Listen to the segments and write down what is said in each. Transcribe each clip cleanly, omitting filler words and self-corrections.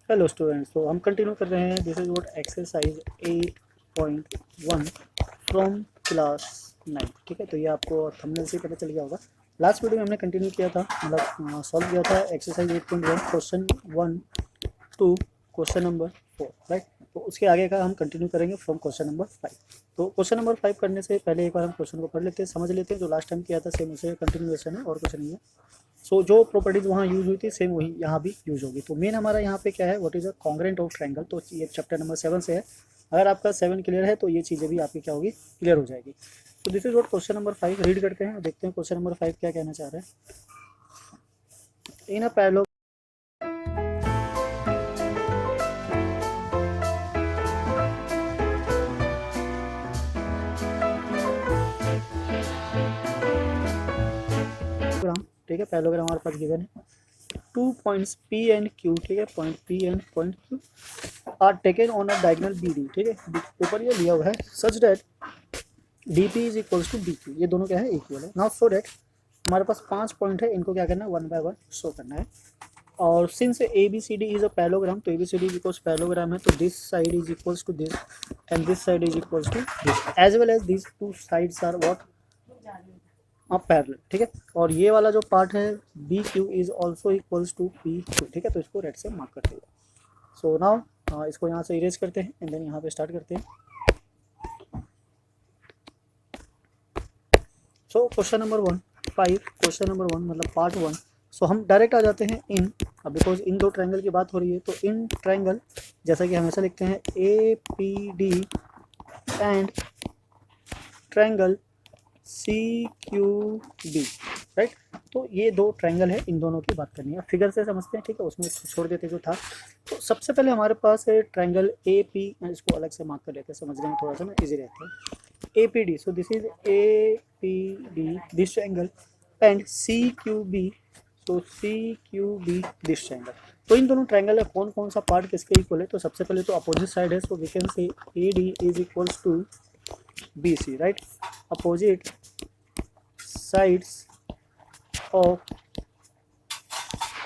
Hello students, तो हम continue कर रहे हैं। This is what exercise 8.1 from class 9। ठीक है, तो ये आपको थंबनेल से पता चल गया होगा। लास्ट वीडियो में हमने कंटिन्यू किया था, मतलब सॉल्व किया था exercise 8.1 question 1 to question number 4, right. तो उसके आगे का हम कंटिन्यू करेंगे फ्रॉम क्वेश्चन नंबर 5। तो क्वेश्चन नंबर 5 करने से पहले एक बार हम क्वेश्चन को पढ़ लेते हैं, समझ लेते हैं। जो लास्ट टाइम किया था सेम उसे कंटिन्यूएशन है और कुछ नहीं है। सो जो प्रॉपर्टीज वहाँ यूज हुई थी सेम वही यहाँ भी यूज होगी। तो मेन हमारा यहाँ पे क्या है, what is a congruent of triangle. तो ये चैप्टर नंबर 7 से है। अगर आपका 7 क्लियर है तो ये चीज़ें भी आपकी क्या होगी, क्लियर हो जाएगी। तो this is what question number 5 read करते हैं और देखते हैं क्वेश्चन नंबर 5 क्या कहना चाह रहे हैं। इन अ पैरेलल ठीक है, पैरेललोग्राम हमारे पास गिवन है। 2 पॉइंट्स P एंड Q, ठीक है, point P and point Q are taken on a diagonal BD, ठीक है, ऊपर ये लिया हुआ है such that DP is equals to BQ। ये दोनों क्या है, इक्वल है। नाउ सो दैट हमारे पास 5 पॉइंट है, इनको क्या करना है, 1 बाय 1 शो करना है। और since ABCD is a parallelogram, तो ABCD इक्वल्स पैरेललोग्राम है, तो this side is equals to this and this side is equals to this as well as this two sides are what parallel, ठीक है। और ये वाला जो पार्ट है BQ is also equals to PQ, ठीक है। तो इसको रेड से मार्क करते हैं। सो नाउ इसको यहाँ से इरेज करते हैं एंड देन यहाँ पे स्टार्ट करते हैं। सो क्वेश्चन नंबर 1 5, क्वेश्चन नंबर 1 मतलब पार्ट 1। सो हम डायरेक्ट आ जाते हैं इन, अब बिकॉज इन दो ट्रायंगल की बात हो रही है तो इन ट्रायंगल जैसा कि हमेशा लिखते हैं APD and triangle CQB, right. तो ये दो ट्रायंगल है, इन दोनों की बात करनी है। फिगर से समझते हैं, ठीक है, उसमें छोड़ देते जो था। तो सबसे पहले हमारे पास है ट्रायंगल AP, इसको अलग से मार्क कर लेते हैं, समझने में थोड़ा सा ना इजी रहता है। APD, so this is APD this triangle and CQB, तो CQB दिस ट्रायंगल। तो इन दोनों ट्रायंगल में कौन कौन सा पार्ट किसके इक्वल है। तो सबसे पहले तो अपोजिट साइड है, so we can say AD is equals to BC, right. Opposite sides of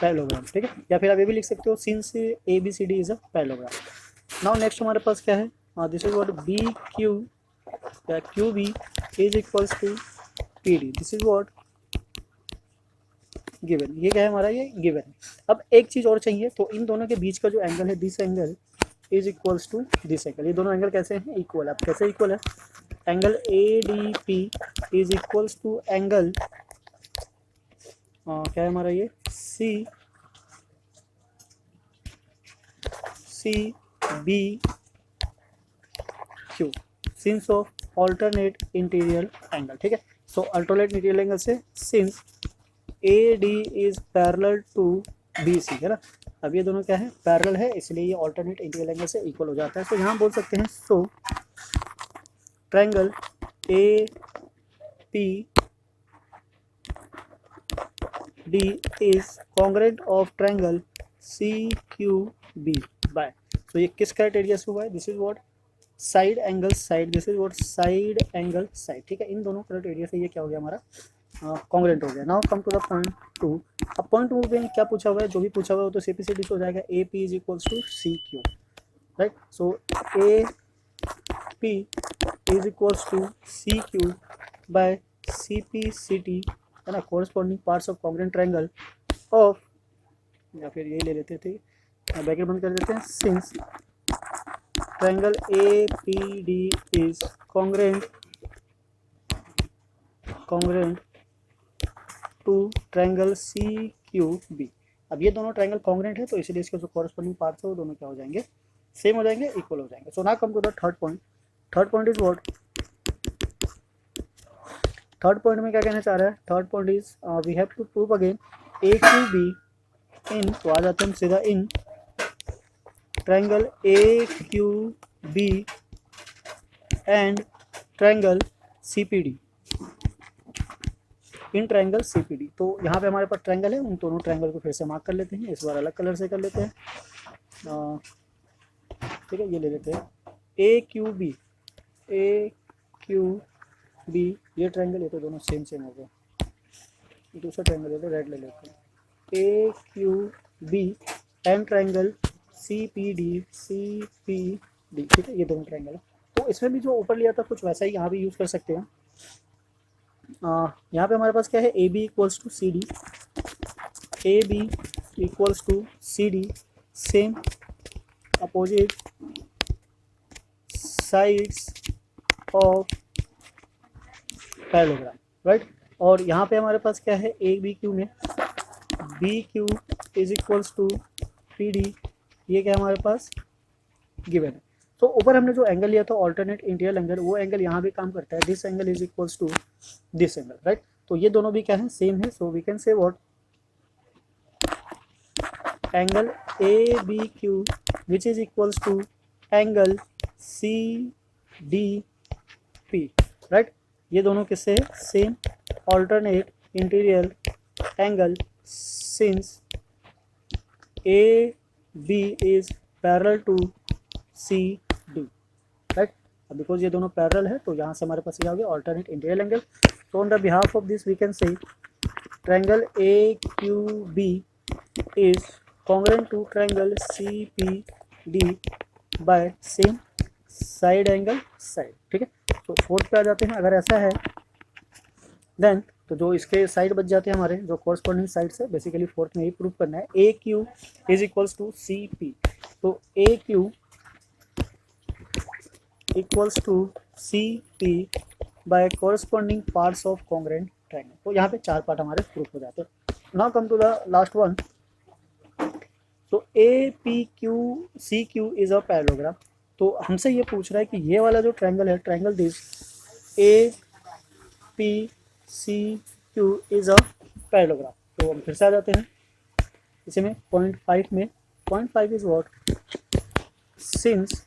parallelogram, ठीक है। या फिर आप ये भी लिख सकते हो since ABCD is a parallelogram. Now next हमारे पास क्या है, दिस इज व्हाट BQ या QB is equals to PD, this is what given. ये क्या है हमारा, ये गिवन है। अब एक चीज और चाहिए, तो इन दोनों के बीच का जो एंगल है this angle is equals to this angle. ये दोनों एंगल कैसे हैं, इक्वल। अब कैसे इक्वल है, angle ADP is equals to angle क्या है हमारा ये CBQ since of alternate interior angle, ठीक है। सो अल्टरनेट इंटीरियर एंगल से since AD is parallel to BC, है ना। अब ये दोनों क्या है, पैरेलल है, इसलिए ये ऑल्टरनेट इंटीरियर एंगल से इक्वल हो जाता है। तो यहाँ बोल सकते हैं so triangle APD is congruent of triangle CQB by, so ये किस क्राइटेरिया से हुआ है, this is what side angle side, this is what side angle side, ठीक है। इन दोनों क्राइटेरिया से ये क्या हो गया हमारा, कॉन्ग्रेंट हो गया। Now come to the point 2। अब पॉइंट 2 में क्या पूछा हुआ है, जो भी पूछा हुआ है तो CPCD से हो जाएगा। AP is equals to CQ, right. So AP is equals to CQ by CPCD, है ना, corresponding parts of congruent triangle of, या फिर ये ले लेते थे, ब्रैकेट बंद कर देते हैं, since triangle APD is congruent to triangle CQB। अब ये दोनों ट्रायंगल कॉन्ग्रेंट है, तो इसलिए इसके जो कॉरस्पॉन्डिंग पार्ट्स है वो दोनों क्या हो जाएंगे, सेम हो जाएंगे, इक्वल हो जाएंगे। So now come to the third point. Third point is what, third point में क्या कहना चाह रहा है, third point is we have to prove again AQB in, तो आ जाते हैं हम सीधा in triangle AQB and triangle CPD, in triangle CPD। तो यहाँ पे हमारे पास ट्रायंगल है, उन दोनों ट्रायंगल को फिर से मार्क कर लेते हैं, इस बार अलग कलर से कर लेते हैं, ठीक है। ये ले लेते हैं AQB ये ट्रायंगल, ये तो दोनों सेम सेम हो गए। दूसरा ट्रायंगल है तो रेड ले लेते हैं, AQB एंड ट्रायंगल CPD, ठीक है, ये दोनों ट्रायंगल है। तो इसमें भी जो ऊपर लिया था कुछ वैसा ही यहाँ भी यूज़ कर सकते हैं। यहाँ पे हमारे पास क्या है, AB equals to CD, AB equals to CD, same opposite sides of parallelogram, right. और यहाँ पे हमारे पास क्या है, ABQ में BQ is equals to PD, ये क्या हमारे पास गिवन है। तो ऊपर हमने जो एंगल लिया था ऑल्टरनेट इंटीरियर एंगल, वो एंगल यहाँ भी काम करता है, this angle is equals to this angle, right. तो ये दोनों भी क्या है, सेम है। So we can say what, angle ABQ which is equals to angle CDP, right. ये दोनों किससे है, same alternate interior angle since AB is parallel to CD, right. अब बिकॉज ये दोनों पैरेलल है तो यहाँ से हमारे पास ये आ गया ऑल्टरनेट इंटीरियर एंगल। तो on the behalf of this we can say triangle AQB is congruent to triangle CPD by same side angle side, ठीक है। तो फोर्थ पे आ जाते हैं। अगर ऐसा है देन तो जो इसके साइड बच जाते हैं हमारे जो कॉरस्पॉन्डिंग साइड से, बेसिकली फोर्थ में ही प्रूव करना है। AQ is equals to CP, तो AQ equals to CP by corresponding parts of congruent triangle. तो यहाँ पे 4 पार्ट हमारे प्रूव हो जाते हैं। Now come to the last one. तो APQ-CQ इज अ पैरेललोग्राम। तो हमसे ये पूछ रहा है कि ये वाला जो ट्रायंगल है, triangle this APCQ is a parallelogram. तो हम फिर से आ जाते हैं इसी में 0.5 में। 0.5 is what, since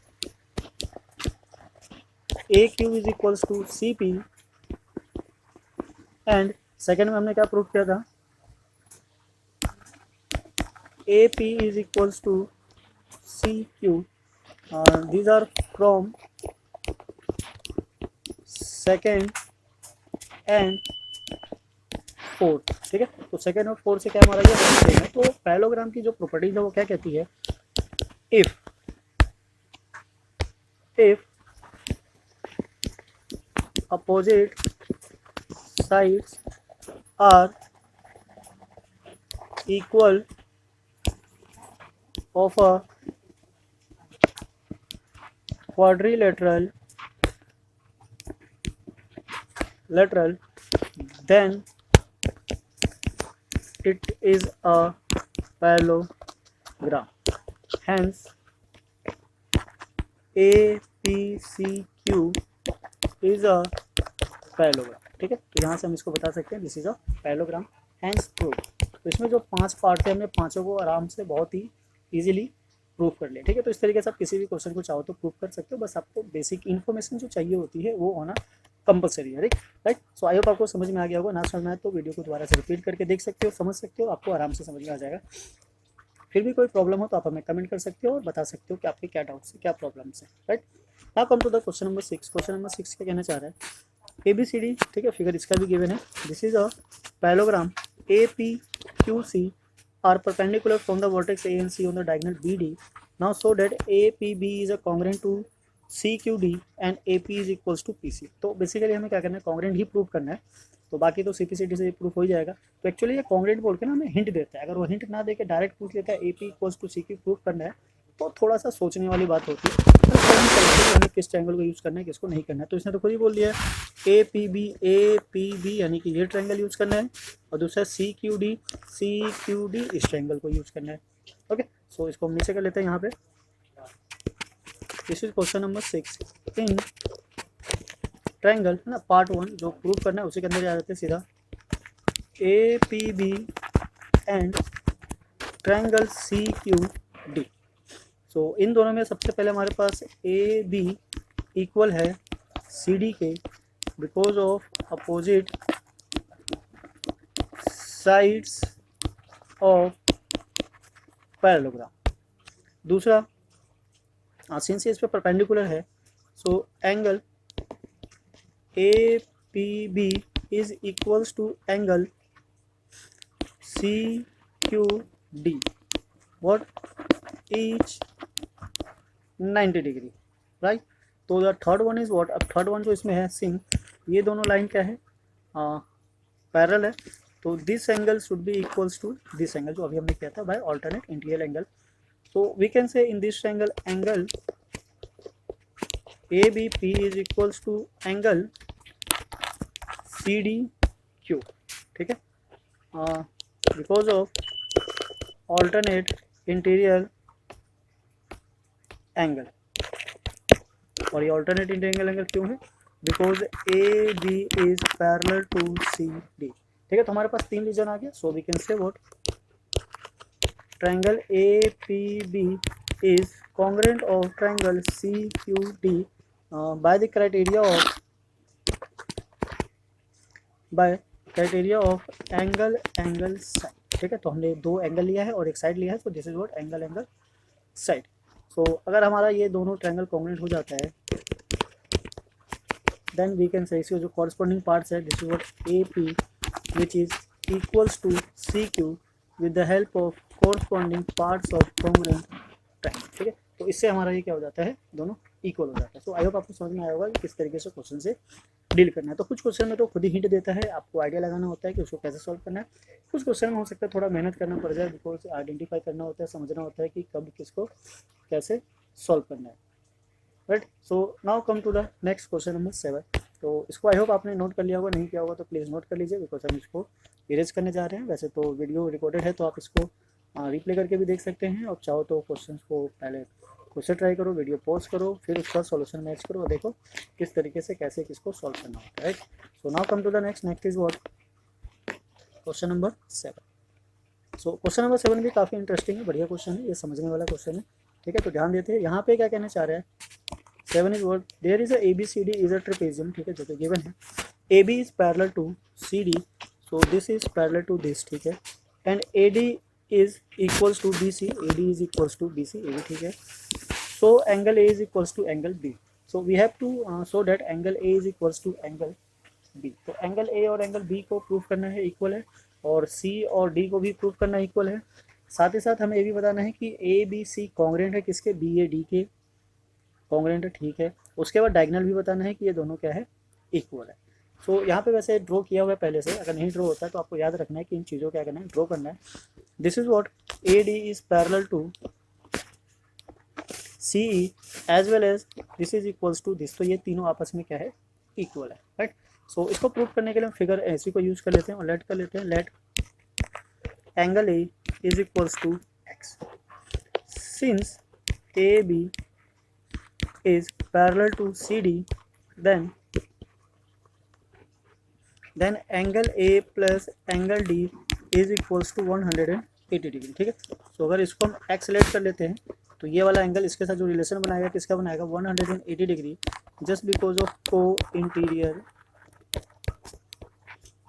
AQ is equals to CP and second में हमने क्या प्रूव किया था, AP is equals to CQ. These are from second and fourth, ठीक है। तो सेकेंड और फोर्थ से क्या हमारा ये सेम है। तो पैरेललोग्राम की जो प्रॉपर्टीज है वो क्या कहती है, if opposite sides are equal of a quadrilateral then it is a parallelogram. Hence APCQ is a parallelogram, ठीक है। तो यहाँ से हम इसको बता सकते हैं this is a parallelogram, hence prove. तो इसमें जो 5 पार्ट थे हमने पांचों को आराम से बहुत ही इजीली प्रूव कर लिया, ठीक है। तो इस तरीके से आप किसी भी क्वेश्चन को चाहो तो प्रूव कर सकते हो, बस आपको बेसिक इन्फॉर्मेशन जो चाहिए होती है वो होना कंपलसरी है, राइट। सो आई होप आपको समझ में आ गया होगा। ना समझ में आए तो वीडियो को दोबारा से रिपीट करके देख सकते हो, समझ सकते हो, आपको आराम से समझ में आ जाएगा। फिर भी कोई प्रॉब्लम हो तो आप हमें कमेंट कर सकते हो और बता सकते हो कि आपके क्या डाउट्स है, क्या प्रॉब्लम्स है, right. Now come to the question number 6। Question number 6 क्या कहना चाह रहा है, ABCD, ठीक है, फिगर इसका भी गिवन है। This is a parallelogram APQC are perpendicular from the vertex A and C on the diagonal BD. Now show that APB is a congruent to CQD and AP is equals to PC. तो basically हमें क्या करना है, congruent ही prove करना है। तो बाकी तो CPCD से प्रूफ हो जाएगा। तो एक्चुअली ये कॉन्ग्रेंट बोल के ना हमें हिंट देता है। अगर वो हिंट ना दे के डायरेक्ट पूछ लेता है AP equals to CQ prove करना है तो थोड़ा सा सोचने वाली बात होती है। तो हमें किस ट्रायंगल को यूज़ करना है, किसको नहीं करना है। तो इसने तो खुद ही बोल दिया है APB यानी कि ये ट्रायंगल यूज़ करना है, और दूसरा CQD इस ट्रायंगल को यूज़ करना है। ओके, सो इसको हम नीचे कर लेते हैं यहाँ पे। This is question number 6 in triangle, है ना, पार्ट 1 जो प्रूव करना है उसी के अंदर आ जाते हैं सीधा। APB and triangle CQD। So इन दोनों में सबसे पहले हमारे पास AB इक्वल है CD के because of opposite sides of parallelogram. दूसरा सिंस इस पे परपेंडिकुलर है, so angle APB is equals to angle CQD। What, each 90 degree, right. तो the third one is what, अब थर्ड वन जो इसमें है सिंग, ये दोनों लाइन क्या है, पैरेलल है, तो this angle should be equals to this angle जो अभी हमने किया था बाय ऑल्टरनेट इंटीरियर एंगल। तो we can say in this angle angle ABP is equals to angle CDQ, ठीक है, because of alternate interior angle. और ये ऑल्टरनेट इंटीरियर एंगल क्यों है, because AB is parallel to CD, ठीक है। तो हमारे पास तीन रीजन आ गया, so we can say what, triangle APB is congruent of triangle CQD by the criteria of angle side, ठीक है। तो हमने दो एंगल लिया है और एक साइड लिया है, तो this is what angle side. So अगर हमारा ये दोनों ट्रायंगल कॉन्ग्रुएंट हो जाता है, देन वी कैन से इसके जो कॉरस्पॉन्डिंग पार्ट्स है, this is what AP which is equals to CQ with the help of corresponding parts of congruent triangle, ठीक है। तो इससे हमारा ये क्या हो जाता है, दोनों इक्वल हो जाता है। तो आई होप आपको समझ में आया होगा कि किस तरीके से क्वेश्चन से डील करना है। तो कुछ क्वेश्चन में तो खुद ही हिंट देता है, आपको आइडिया लगाना होता है कि उसको कैसे सॉल्व करना है। कुछ क्वेश्चन में हो सकता है थोड़ा मेहनत करना पड़ जाए, बिकॉज आइडेंटिफाई करना होता है, समझना होता है कि कब किसको कैसे सॉल्व करना है, right. So now come to the next question number 7। तो इसको आई होप आपने नोट कर लिया होगा, नहीं किया होगा तो प्लीज़ नोट कर लीजिए, बिकॉज हम इसको इरेज करने जा रहे हैं। वैसे तो वीडियो रिकॉर्डेड है, तो आप इसको रिप्ले करके भी देख सकते हैं, और चाहो तो क्वेश्चन को पहले खुद से ट्राई करो, वीडियो पॉज करो, फिर उसका सॉल्यूशन मैच करो और देखो किस तरीके से कैसे किसको सॉल्व करना होता है। So now come to the next is what, question number 7। So question number 7 भी काफ़ी इंटरेस्टिंग है, बढ़िया क्वेश्चन है, ये समझने वाला क्वेश्चन है, ठीक है। तो ध्यान देते हैं, यहाँ पे क्या कहना चाह रहा है, 7 is what, there is a ABCD is a trapezium, ठीक है, जो कि गिवन है। AB is parallel to CD, so this is parallel to this, ठीक है, and AD is equals to BC, AD is equals to BC, AB, ठीक है। So angle A is equals to angle B, so we have to show that angle A is equals to angle B। तो angle A और angle B को proof करना है equal है, और C और D को भी प्रूफ करना इक्वल है। साथ ही साथ हमें ये भी बताना है कि ABC कॉन्ग्रुएंट है किसके, BAD के कॉन्ग्रुएंट है, ठीक है। उसके बाद डायगोनल भी बताना है कि ये दोनों क्या है, इक्वल है। सो यहाँ पे वैसे ड्रॉ किया हुआ है पहले से, अगर नहीं ड्रॉ होता है तो आपको याद रखना है कि इन चीज़ों क्या करना है, ड्रॉ करना है। This is what, AD is parallel to CE as well as this is equals to this, तो ये तीनों आपस में क्या है, इक्वल है, राइट। सो इसको प्रूव करने के लिए हम फिगर ऐसी को यूज कर लेते हैं और लेट कर लेते हैं, let angle A is equals to X, since AB is parallel to CD, then angle A plus angle D is equals to 180 degree, ठीक है। तो अगर इसको हम x लेट कर लेते हैं, तो ये वाला एंगल इसके साथ जो रिलेशन बनाएगा किसका बनाएगा, 180 degree, just because of co interior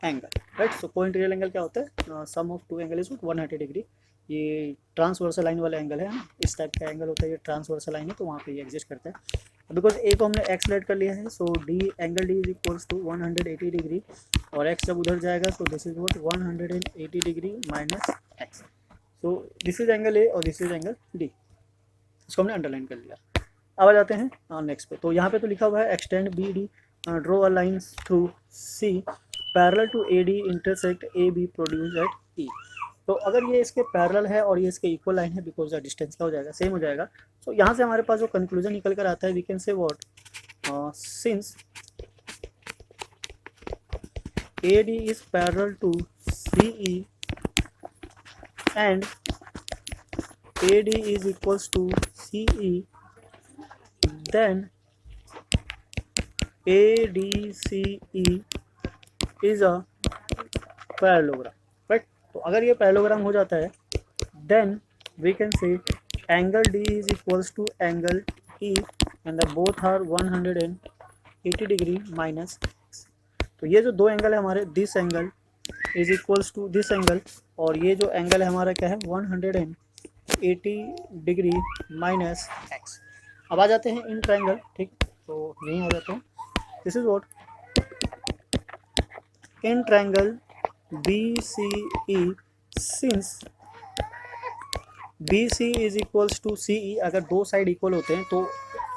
angle, right. So co interior angle क्या होता है, sum of two angle is 180 degree. ये ट्रांसवर्सल लाइन वाला एंगल है ना, इस टाइप का एंगल होता है, ये ट्रांसवर्सल लाइन है, तो वहाँ पे ये एग्जिस्ट करता है। बिकॉज ए को हमने एक्स लेट कर लिया है, so angle D is equals to 180 degree, और एक्स जब उधर जाएगा तो this is what 180 degree minus X. So this is angle A और दिस इज एंगल डी, इसको हमने अंडरलाइन कर लिया। अब आ जाते हैं नेक्स्ट पे। तो यहाँ पे तो लिखा हुआ है extend BD, draw a line through C parallel to AD intersect AB produce at E। तो अगर ये इसके पैरेलल है और ये इसके इक्वल लाइन है, बिकॉज डिस्टेंस क्या हो जाएगा, सेम हो जाएगा। सो यहाँ से हमारे पास जो कंक्लूजन निकल कर आता है, we can say what, since AD is parallel to CE and AD is equals to CE, then ADCE is a parallelogram, right. तो अगर ये पैरेललोग्राम हो जाता है, then we can say angle D is equals to angle E and the both are 180 degree minus X. तो ये जो दो एंगल है हमारे, this angle is equals to this angle, और ये जो एंगल है हमारा क्या है, 180 डिग्री माइनस एक्स। अब आ जाते हैं इन ट्रायंगल, ठीक, तो यहीं आ जाते हैं। This is what, in triangle BCE, since B C is equals to C E, अगर दो साइड इक्वल होते हैं तो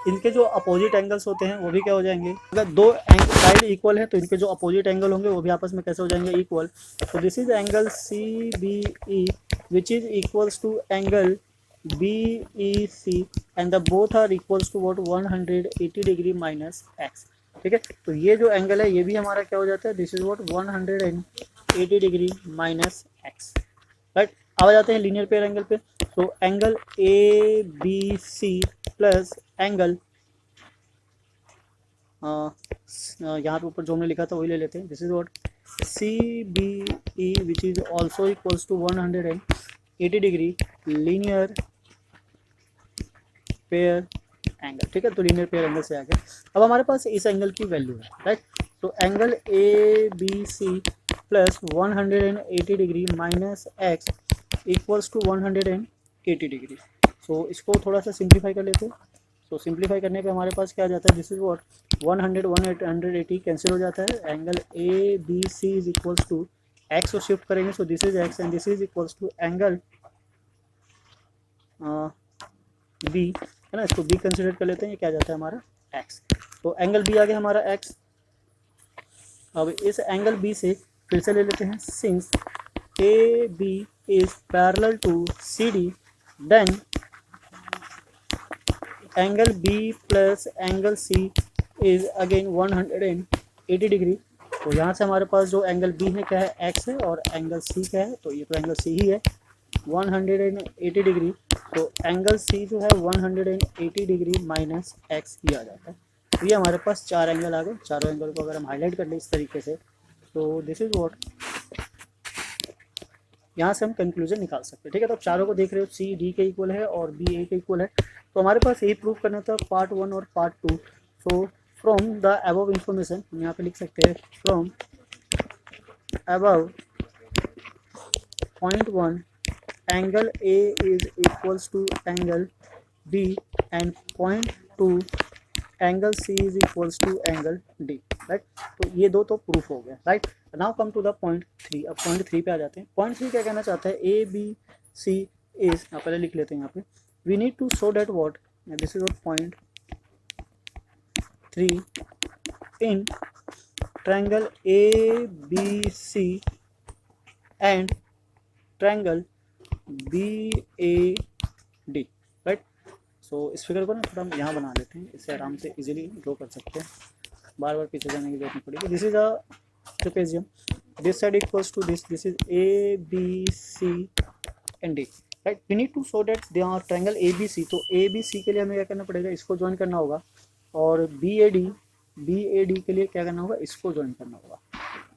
इनके जो अपोजिट एंगल्स होते हैं वो भी क्या हो जाएंगे, अगर दो साइड इक्वल है तो इनके जो अपोजिट एंगल होंगे वो भी आपस में कैसे हो जाएंगे, इक्वल। तो this is angle C B E which is equals to angle B E C and the both are equals to what 180 degree minus X. ठीक है, तो ये जो एंगल है ये भी हमारा क्या हो जाता है, this is what 180 degree minus X, right. अब आ जाते हैं लीनियर पेयर एंगल पे। तो angle A B C plus angle यहाँ पे ऊपर जो हमने लिखा था वही ले लेते हैं, this is what C B E which is also equals to 180 degree linear pair angle. ठीक है, तो लीनियर पेयर एंगल से आ गया। अब हमारे पास इस एंगल की वैल्यू है, राइट। तो angle A B C plus 180 degree minus X equals to 180 degree. So इसको थोड़ा सा सिंप्लीफाई कर लेते हैं। सो सिंप्लीफाई करने पे हमारे पास क्या आ जाता है, दिस इज व्हाट 180 कैंसिल हो जाता है। Angle A B C is equals to X को शिफ्ट करेंगे, so this is X and this is equals to angle B, है ना, इसको बी कंसिडर कर लेते हैं, ये क्या जाता है हमारा एक्स। तो एंगल बी आ गया हमारा एक्स। अब इस एंगल बी से फिर से ले लेते हैं, since A B is parallel to C D then angle B plus angle C is again 180 degree. तो यहाँ से हमारे पास जो एंगल बी है क्या है, एक्स है, और एंगल सी क्या है, तो ये तो एंगल सी ही है 180 डिग्री। तो एंगल सी जो है 180 डिग्री माइनस एक्स ही आ जाता है। तो ये हमारे पास चार एंगल आ गए। चारों एंगल को अगर हम हाईलाइट कर लें इस तरीके से, तो दिस इज व्हाट, यहाँ से हम कंक्लूजन निकाल सकते हैं। ठीक है, तो आप चारों को देख रहे हो, सी डी के इक्वल है और बी ए के इक्वल है। तो हमारे पास यही प्रूव करना था पार्ट 1 और part 2। So from the above information हम यहाँ पे लिख सकते हैं, from above point 1 angle A is equals to angle B and point 2 angle C is equals to angle D, right. तो ये दो तो प्रूफ हो गया, right. Now come to the point 3। अब पॉइंट 3 पे आ जाते हैं। पॉइंट 3 क्या कहना चाहता है, ए बी सी इज, पहले लिख लेते हैं यहाँ पे, we need to show that what, this is what point 3 in triangle A B C and triangle B A D, right. So इस फिगर को ना थोड़ा हम यहाँ बना लेते हैं, इससे आराम से इजीली ड्रॉ कर सकते हैं, बार बार पीछे जाने की जरूरत नहीं पड़ेगी। This is a trapezium, this side equals to this is A B C and D, right. We need to show that they are triangle A B C. तो ए बी सी के लिए हमें क्या करना पड़ेगा, इसको ज्वाइन करना होगा, और बी ए डी के लिए क्या करना होगा, इसको ज्वाइन करना होगा।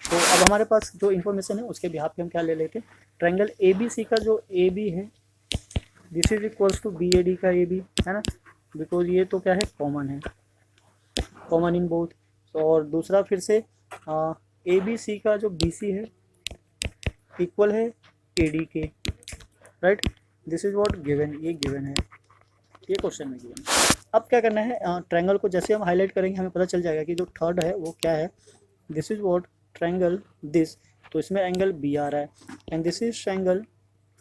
तो अब हमारे पास जो इन्फॉर्मेशन है उसके बिहाफ पे हम क्या ले लेते हैं, ट्रायंगल ए बी सी का जो ए बी है this is equals to B A D का ए बी, है ना, बिकॉज ये तो क्या है, कॉमन है, कॉमन इन बोथ। और दूसरा फिर से ए बी सी का जो बी सी है इक्वल है ए डी के, right. This is what given, ये गिवन है, ये क्वेश्चन में गिवन है। अब क्या करना है, ट्रायंगल को जैसे हम हाईलाइट करेंगे हमें पता चल जाएगा कि जो थर्ड है वो क्या है, this is what triangle this, तो इसमें एंगल बी आ रहा है, and this is triangle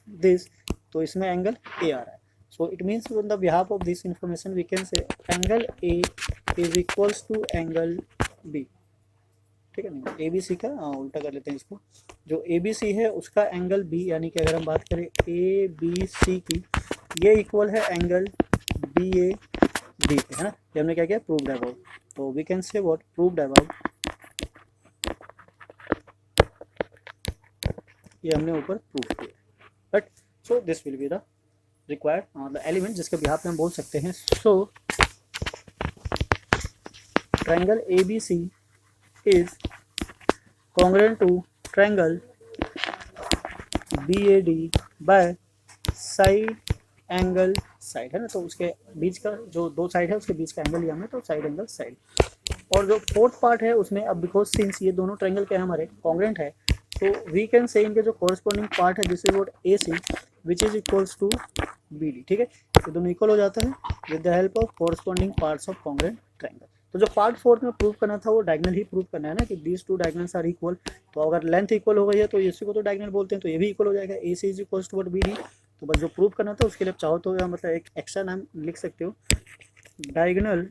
this, तो इसमें एंगल ए आ रहा है। So it means on the behalf of this information we can say angle A is equals to angle B. ठीक है ना, ए बी सी का उल्टा कर लेते हैं इसको, जो ए बी सी है उसका एंगल बी, यानी कि अगर हम बात करें ए बी सी की, ये इक्वल है एंगल बी ए डी के, है ना। ये हमने क्या किया, प्रूव्ड अबव। तो we can say what, proved above, ये हमने ऊपर प्रूव किया, but so this will be the required the element जिसके बिहाफ में हम बोल सकते हैं। So triangle A B C is congruent to triangle BAD by side angle side, है ना। तो उसके बीच का जो दो साइड है उसके बीच का एंगल लिया हमने, तो साइड एंगल साइड। और जो फोर्थ पार्ट है उसमें, अब बिकॉज सिंस ये दोनों ट्रायंगल क्या है हमारे कॉन्ग्रुएंट है, तो वी कैन से इनके जो कॉरस्पॉन्डिंग पार्ट है this is what A C which is equals to B D. ठीक है, ये दोनों इक्वल हो जाता है with the help of corresponding parts of congruent triangle. तो जो पार्ट 4 में प्रूव करना था वो डायगोनल ही प्रूव करना है ना, कि these two diagonals are equal. तो अगर लेंथ इक्वल हो गई है तो इसी को तो डायगोनल बोलते हैं, तो ये भी इक्वल हो जाएगा, A C is equals to what B D, तो बस जो प्रूव करना था उसके लिए आप चाहो तो मतलब एक एक्स्ट्रा नाम लिख सकते हो, diagonal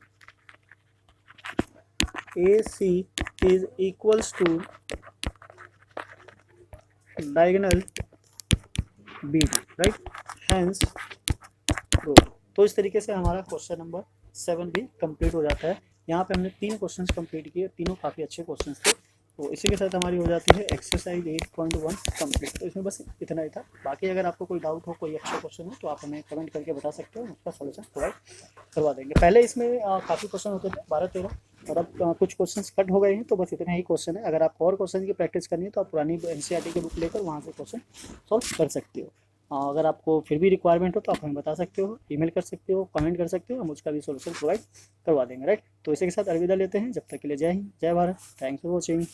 A C is equals to diagonal B, right, hence prove. तो इस तरीके से हमारा क्वेश्चन नंबर 7 भी कंप्लीट हो जाता है। यहाँ पे हमने 3 क्वेश्चंस कंप्लीट किए, तीनों काफ़ी अच्छे क्वेश्चंस थे। तो इसी के साथ हमारी हो जाती है एक्सरसाइज 8.1 कंप्लीट। तो इसमें बस इतना ही था। बाकी अगर आपको कोई डाउट हो, कोई अच्छा क्वेश्चन हो तो आप हमें कमेंट करके बता सकते हो, उसका सोल्यूशन प्रोवाइड करवा देंगे। पहले इसमें काफ़ी क्वेश्चन होते थे 12-13, और अब कुछ क्वेश्चन कट हो गए हैं, तो बस इतना ही क्वेश्चन है। अगर आपको और क्वेश्चन की प्रैक्टिस करनी है तो आप पुरानी NCERT की बुक लेकर वहाँ से क्वेश्चन सॉल्व कर सकते हो। अगर आपको फिर भी रिक्वायरमेंट हो तो आप हमें बता सकते हो, ईमेल कर सकते हो, कमेंट कर सकते हो, हम उसका भी सोल्यूशन प्रोवाइड करवा देंगे, राइट। तो इसी के साथ अलविदा लेते हैं, जब तक के लिए जय हिंद, जय भारत, थैंक्स फॉर वॉचिंग।